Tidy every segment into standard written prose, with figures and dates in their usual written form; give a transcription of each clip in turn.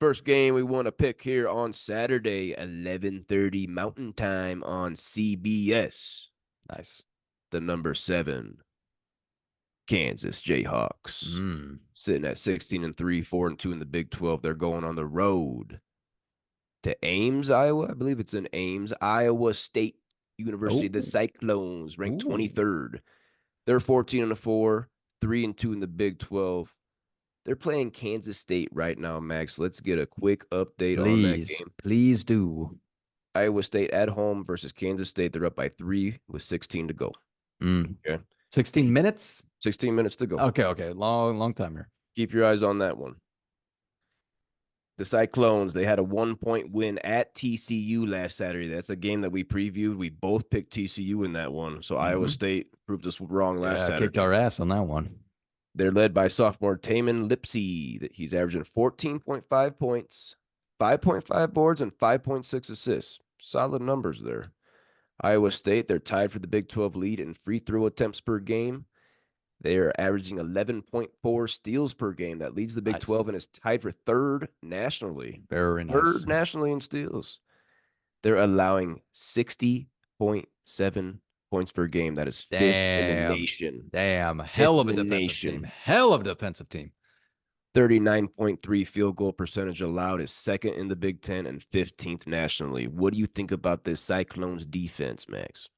First game we want to pick here on Saturday, 11:30 Mountain Time on CBS. Nice. The number 7 Kansas Jayhawks. Sitting at 16-3, 4-2 in the Big 12. They're going on the road to Ames, Iowa. I believe it's in Ames, Iowa State University. The Cyclones, ranked 23rd. They're 14-4, 3-2 in the Big 12. They're playing Kansas State right now, Max. Let's get a quick update on that game. Please do. Iowa State at home versus Kansas State. They're up by 3 with 16 to go. Okay. 16 minutes? 16 minutes to go. Okay. Long time here. Keep your eyes on that one. The Cyclones, they had a 1-point win at TCU last Saturday. That's a game that we previewed. We both picked TCU in that one. So Iowa State proved us wrong last Saturday. Kicked our ass on that one. They're led by sophomore Tamin Lipsey. He's averaging 14.5 points, 5.5 boards, and 5.6 assists. Solid numbers there. Iowa State, they're tied for the Big 12 lead in free throw attempts per game. They are averaging 11.4 steals per game. That leads the Big 12 and is tied for third nationally. Very nice. Third nationally in steals. They're allowing 60.7 points per game. That is fifth in the nation. Damn. Hell of a defensive team. Hell of a defensive team. 39.3 field goal percentage allowed is second in the Big 10 and 15th nationally. What do you think about this Cyclones defense, Max?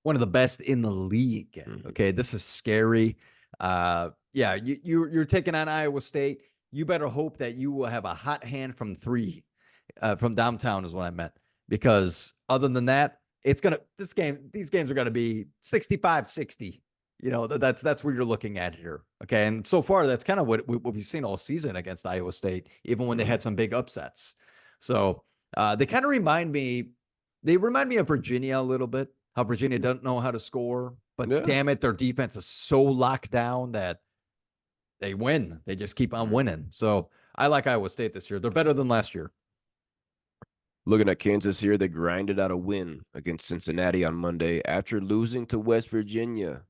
One of the best in the league. Okay, this is scary. You're taking on Iowa State. You better hope that you will have a hot hand from 3, from downtown is what I meant. Because other than that, these games are gonna be 65-60. You know, that's what you're looking at here. Okay, and so far that's kind of what we've seen all season against Iowa State, even when they had some big upsets. So they kind of remind me of Virginia a little bit. How Virginia doesn't know how to score, but damn it, their defense is so locked down that they win. They just keep on winning. So I like Iowa State this year. They're better than last year. Looking at Kansas here, they grinded out a win against Cincinnati on Monday after losing to West Virginia.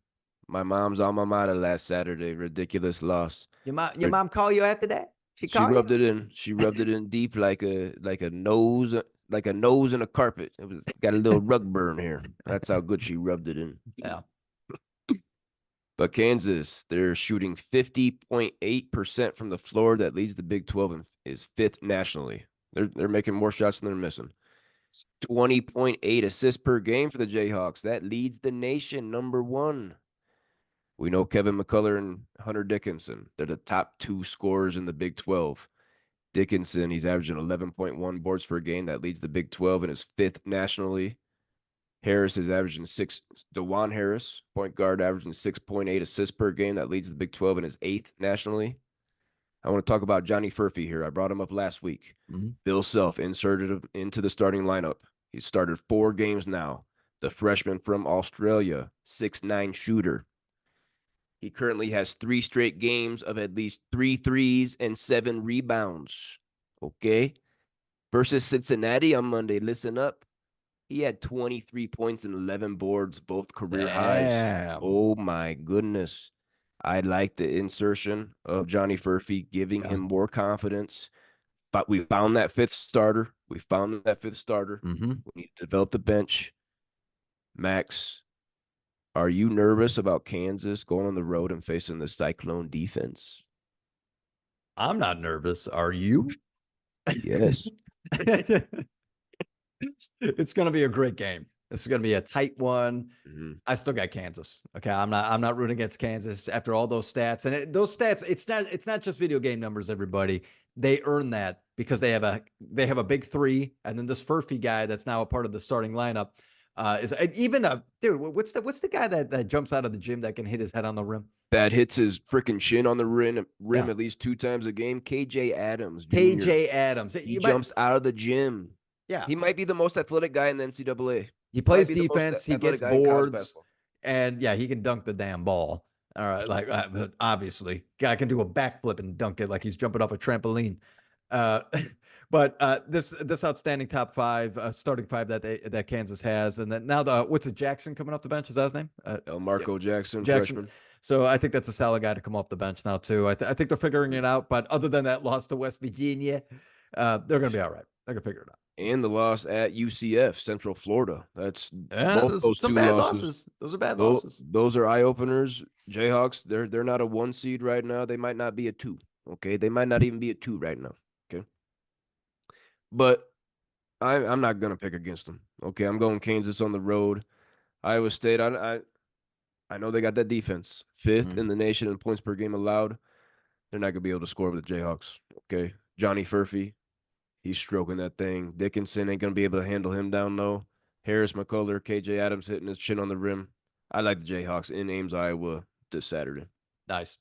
My mom's alma mater last Saturday. Ridiculous loss. Your mom call you after that? She rubbed it in. She rubbed it in deep like a nose. Like a nose in a carpet. It was got a little rug burn here. That's how good she rubbed it in. Yeah. But Kansas, they're shooting 50.8% from the floor. That leads the Big 12 and is fifth nationally. They're making more shots than they're missing. 20.8 assists per game for the Jayhawks. That leads the nation, number 1. We know Kevin McCullar and Hunter Dickinson. They're the top 2 scorers in the Big 12. Dickinson, he's averaging 11.1 boards per game. That leads the Big 12 and is fifth nationally. Harris is averaging 6. DeJuan Harris, point guard, averaging 6.8 assists per game. That leads the Big 12 and is 8th nationally. I want to talk about Johnny Furphy here. I brought him up last week. Bill Self inserted him into the starting lineup. He's started 4 games now. The freshman from Australia, 6'9" shooter. He currently has 3 straight games of at least 3 threes and 7 rebounds. Okay? Versus Cincinnati on Monday, listen up. He had 23 points and 11 boards, both career highs. Oh, my goodness. I like the insertion of Johnny Furphy, giving him more confidence. But we found that 5th starter. We need to develop the bench. Max, are you nervous about Kansas going on the road and facing the Cyclone defense? I'm not nervous. Are you? Yes. It's going to be a great game. This is going to be a tight one. I still got Kansas. Okay, I'm not rooting against Kansas after all those stats. And those stats, it's not just video game numbers. Everybody, they earn that because they have a big 3, and then this Furphy guy that's now a part of the starting lineup. Is even a dude? What's the guy that jumps out of the gym that can hit his head on the rim? That hits his freaking shin on the rim at least 2 times a game. KJ Adams. Jr. KJ Adams. He jumps out of the gym. Yeah, he might be the most athletic guy in the NCAA. He plays defense. He gets boards, and he can dunk the damn ball. All right, like obviously, guy can do a backflip and dunk it like he's jumping off a trampoline. But this outstanding top 5, starting 5 that Kansas has, and then now what's it? Jackson coming off the bench? Is that his name? Marco Jackson, Jackson. freshman. So I think that's a solid guy to come off the bench now too. I think they're figuring it out. But other than that loss to West Virginia, they're going to be all right. They're going to figure it out. And the loss at UCF, Central Florida. That's Yeah, both there's those some two bad losses. losses. Those are bad Those, losses. those are eye openers. Jayhawks, they're not a 1 seed right now. They might not be a 2. Okay, they might not even be a 2 right now. Okay, but I'm not gonna pick against them. Okay, I'm going Kansas on the road. Iowa State. I know they got that defense, 5th in the nation in points per game allowed. They're not gonna be able to score with the Jayhawks. Okay, Johnny Furphy, he's stroking that thing. Dickinson ain't gonna be able to handle him down low. Harris, McCullar, KJ Adams hitting his chin on the rim. I like the Jayhawks in Ames, Iowa this Saturday. Nice.